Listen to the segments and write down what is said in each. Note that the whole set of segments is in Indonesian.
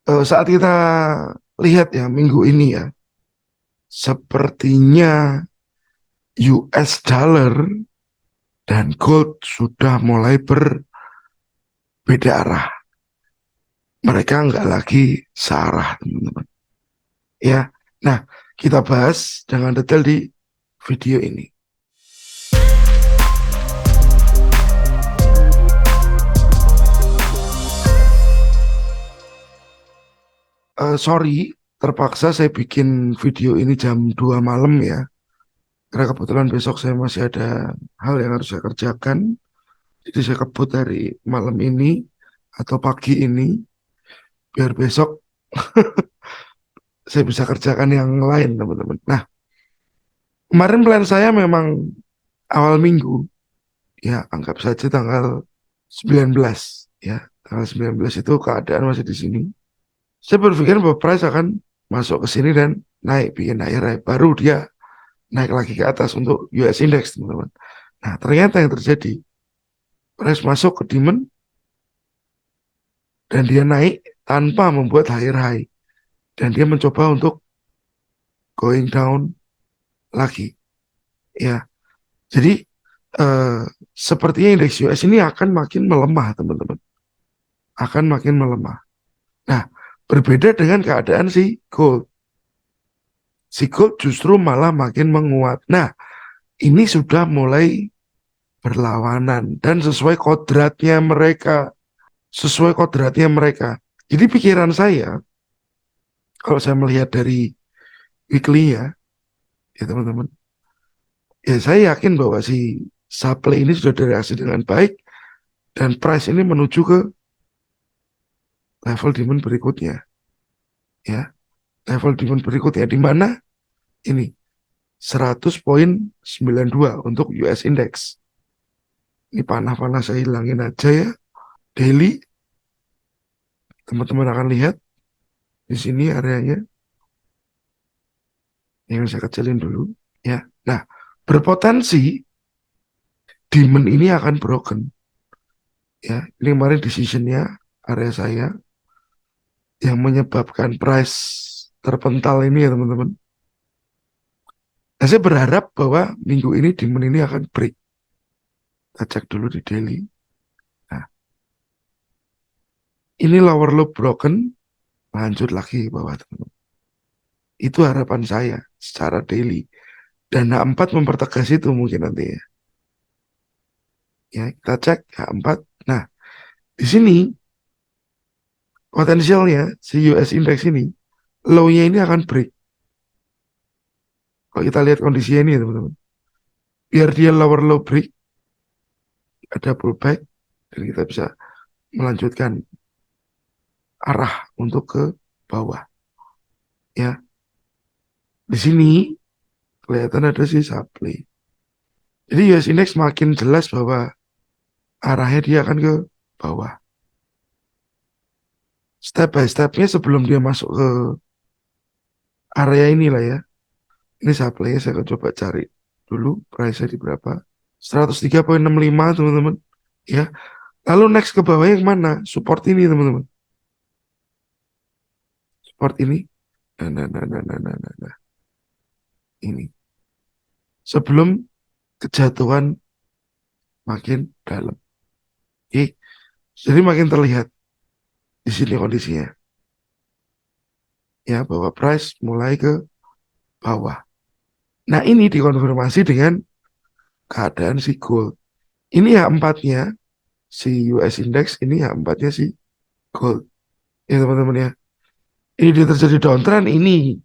Saat kita lihat ya minggu ini ya, sepertinya US dollar dan gold sudah mulai berbeda arah. Mereka nggak lagi searah, teman-teman. Ya, nah kita bahas dengan detail di video ini. Sorry, terpaksa saya bikin video ini jam 2 malam ya. Karena kebetulan besok saya masih ada hal yang harus saya kerjakan. Jadi saya kebut dari malam ini atau pagi ini biar besok saya bisa kerjakan yang lain, teman-teman. Nah, kemarin plan saya memang awal minggu, ya anggap saja tanggal 19, ya. Tanggal 19 itu keadaan masih di sini. Saya berpikir bahwa price akan masuk ke sini dan naik, bikin high, baru dia naik lagi ke atas untuk US Index, teman-teman. Nah, ternyata yang terjadi, price masuk ke demand dan dia naik tanpa membuat high. Dan dia mencoba untuk going down lagi, ya. Jadi, eh, sepertinya indeks US ini akan makin melemah, teman-teman. Akan makin melemah. Nah, berbeda dengan keadaan si gold. Si gold justru malah makin menguat. Nah, ini sudah mulai berlawanan dan sesuai kodratnya mereka. Sesuai kodratnya mereka. Jadi pikiran saya, kalau saya melihat dari weekly ya, ya teman-teman, ya saya yakin bahwa si supply ini sudah bereaksi dengan baik dan price ini menuju ke level demand berikutnya, ya. Level demand berikutnya di mana ini 100,92 untuk US Index. Ini panah-panah saya hilangin aja ya. Daily, teman-teman akan lihat di sini areanya yang saya kecilin dulu, ya. Nah, berpotensi demand ini akan broken, ya. Ini kemarin decisionnya area saya yang menyebabkan price terpental ini ya teman-teman. Nah, saya berharap bahwa minggu ini demand ini akan break. Kita cek dulu di daily. Nah, ini lower low broken, lanjut lagi ke bawah teman-teman. Itu harapan saya secara daily. Dan H4 mempertegas itu mungkin nanti ya. Ya, kita cek H4. Nah, di sini potensialnya si US Index ini, low-nya ini akan break. Kalau kita lihat kondisinya ini ya teman-teman. Biar dia lower low break, ada pullback, dan kita bisa melanjutkan arah untuk ke bawah. Ya, di sini kelihatan ada si supply. Jadi US Index makin jelas bahwa arahnya dia akan ke bawah. Step by stepnya sebelum dia masuk ke area inilah ya. Ini supply-nya saya akan coba cari dulu price-nya di berapa. 103,65 teman-teman. Ya. Lalu next ke bawah yang mana? Support ini teman-teman. Support ini. Nah. Ini. Sebelum kejatuhan makin dalam. Oke. Jadi makin terlihat di sini kondisinya. Ya, bahwa price mulai ke bawah. Nah, ini dikonfirmasi dengan keadaan si gold. Ini ya empatnya si US Index, ini ya empatnya si gold. Ya teman-teman ya. Ini dia terjadi downtrend, ini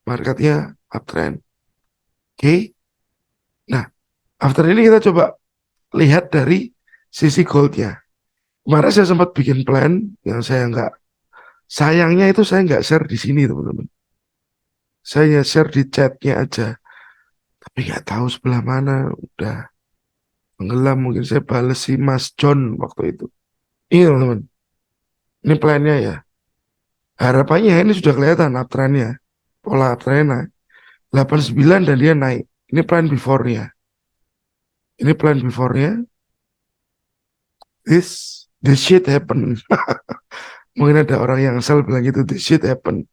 marketnya uptrend. Oke. Nah, after ini kita coba lihat dari sisi goldnya. Kemarin saya sempat bikin plan yang saya nggak, sayangnya itu saya nggak share di sini teman-teman. Saya share di chatnya aja. Tapi nggak tahu sebelah mana udah tenggelam. Mungkin saya bales si Mas John waktu itu. Ini teman-teman. Ini plannya ya. Harapannya ini sudah kelihatan uptrendnya. Pola uptrendnya 89 dan dia naik. Ini plan before-nya. Ini plan before-nya. This shit happen. Mungkin ada orang yang sell bilang gitu, this shit happen.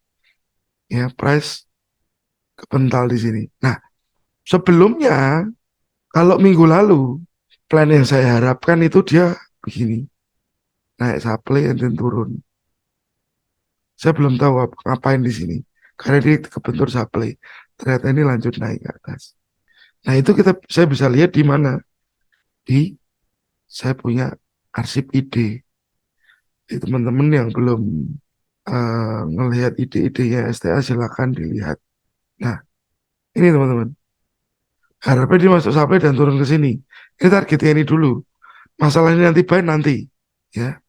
Ya, price kepental di sini. Nah, sebelumnya, kalau minggu lalu, plan yang saya harapkan itu dia begini, naik supply and then turun. Saya belum tahu ngapain di sini. Karena dia kebentur supply. Ternyata ini lanjut naik ke atas. Nah, itu saya bisa lihat di mana? Di saya punya arsip ide. Di teman-teman yang belum ngelihat ide-idenya STA silakan dilihat. Nah, ini teman-teman. Harapnya dia masuk supply dan turun ke sini. Ini targetnya ini dulu. Masalah ini nanti buy nanti. Ya,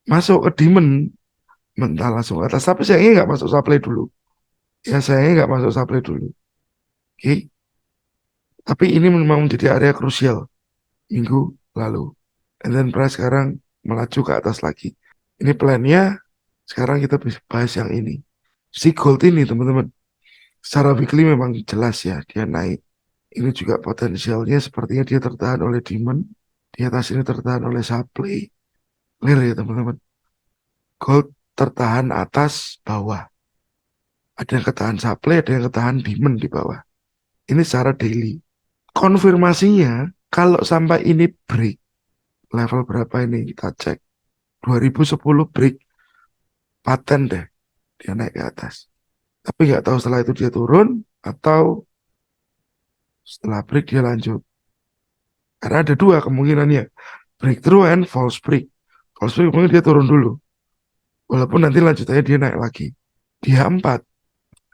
masuk ke demand mental langsung ke atas. Tapi sayangnya nggak masuk supply dulu. Ya, sayangnya nggak masuk supply dulu. Oke. Tapi ini memang menjadi area krusial minggu lalu. And then price sekarang melaju ke atas lagi. Ini plannya, sekarang kita bisa bahas yang ini. Si gold ini teman-teman, secara weekly memang jelas ya, dia naik. Ini juga potensialnya sepertinya dia tertahan oleh demand. Di atas ini tertahan oleh supply. Clear ya teman-teman. Gold tertahan atas bawah. Ada yang ketahan supply, ada yang ketahan demand di bawah. Ini secara daily. Konfirmasinya, kalau sampai ini break, level berapa ini kita cek. 2010 break, paten deh. Dia naik ke atas. Tapi nggak tahu setelah itu dia turun, atau setelah break dia lanjut. Karena ada dua kemungkinannya. Breakthrough and false break. False break mungkin dia turun dulu. Walaupun nanti lanjutannya dia naik lagi. Dia 4.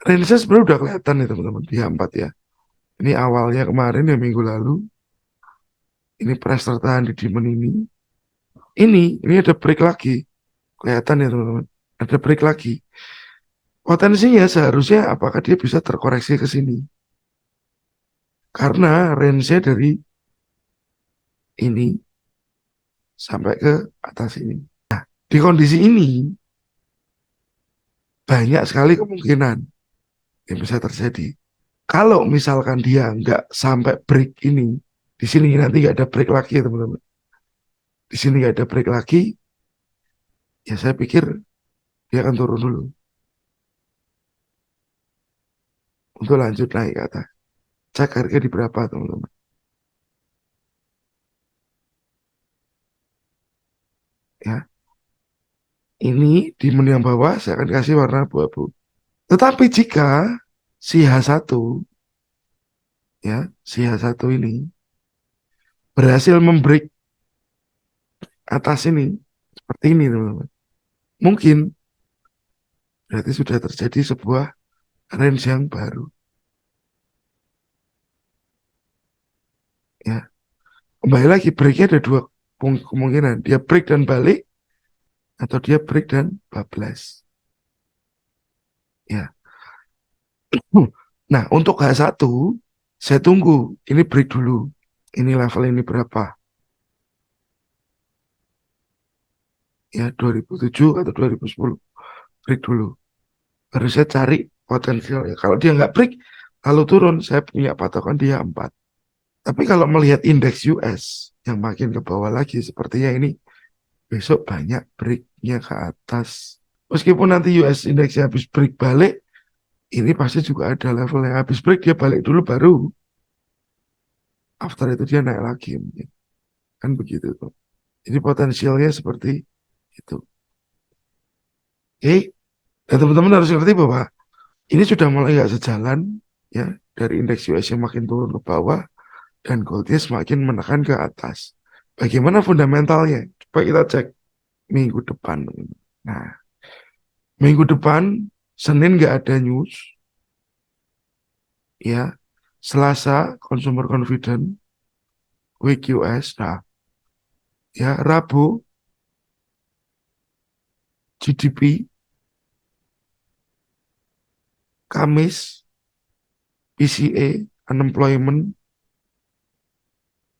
Range-nya sebenarnya udah kelihatan nih teman-teman. Dia 4 ya. Ini awalnya kemarin ya minggu lalu. Ini price tertahan di demand ini. Ini ada break lagi. Kelihatan ya teman-teman. Ada break lagi. Potensinya seharusnya apakah dia bisa terkoreksi ke sini. Karena range-nya dari ini sampai ke atas ini. Di kondisi ini, banyak sekali kemungkinan yang bisa terjadi. Kalau misalkan dia nggak sampai break ini, di sini nanti nggak ada break lagi ya teman-teman. Di sini nggak ada break lagi, ya saya pikir dia akan turun dulu untuk lanjut naik ke atas. Cek harga di berapa teman-teman. Ya, ini di menu yang bawah saya akan kasih warna abu-abu. Tetapi jika si H1 ya, si H1 ini berhasil membreak atas ini seperti ini teman-teman. Mungkin berarti sudah terjadi sebuah range yang baru ya. Kembali lagi breaknya ada dua kemungkinan. Dia break dan balik atau dia break dan bablas. Ya. Nah, untuk H1 saya tunggu ini break dulu. Ini level ini berapa? Ya, 2007 atau 2010. Break dulu. Baru saya cari potensial ya. Kalau dia nggak break lalu turun, saya punya patokan dia 4. Tapi kalau melihat indeks US yang makin ke bawah lagi sepertinya ini besok banyak breaknya ke atas. Meskipun nanti US indeksnya habis break balik, ini pasti juga ada level yang habis break dia balik dulu baru after itu dia naik lagi mungkin. Kan begitu tuh. Jadi potensialnya seperti itu. Oke, dan teman-teman harus ngerti bahwa ini sudah mulai nggak sejalan ya dari indeks US yang makin turun ke bawah dan goldnya semakin menekan ke atas. Bagaimana fundamentalnya? Coba kita cek minggu depan. Nah, minggu depan Senin nggak ada news ya. Selasa consumer confident week US. Nah, ya Rabu GDP, Kamis PCA unemployment,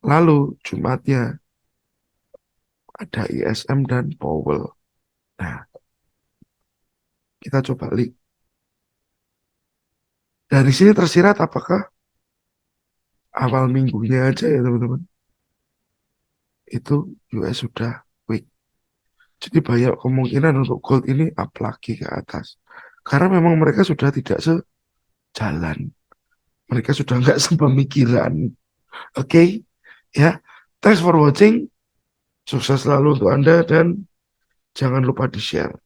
lalu Jumatnya ada ISM dan Powell. Nah, kita coba lihat. Dari sini tersirat apakah awal minggunya aja ya teman-teman. Itu US sudah weak. Jadi banyak kemungkinan untuk gold ini up lagi ke atas. Karena memang mereka sudah tidak sejalan. Mereka sudah nggak sepemikiran. Oke, ya. Thanks for watching. Sukses selalu untuk Anda dan jangan lupa di-share.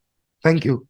Thank you.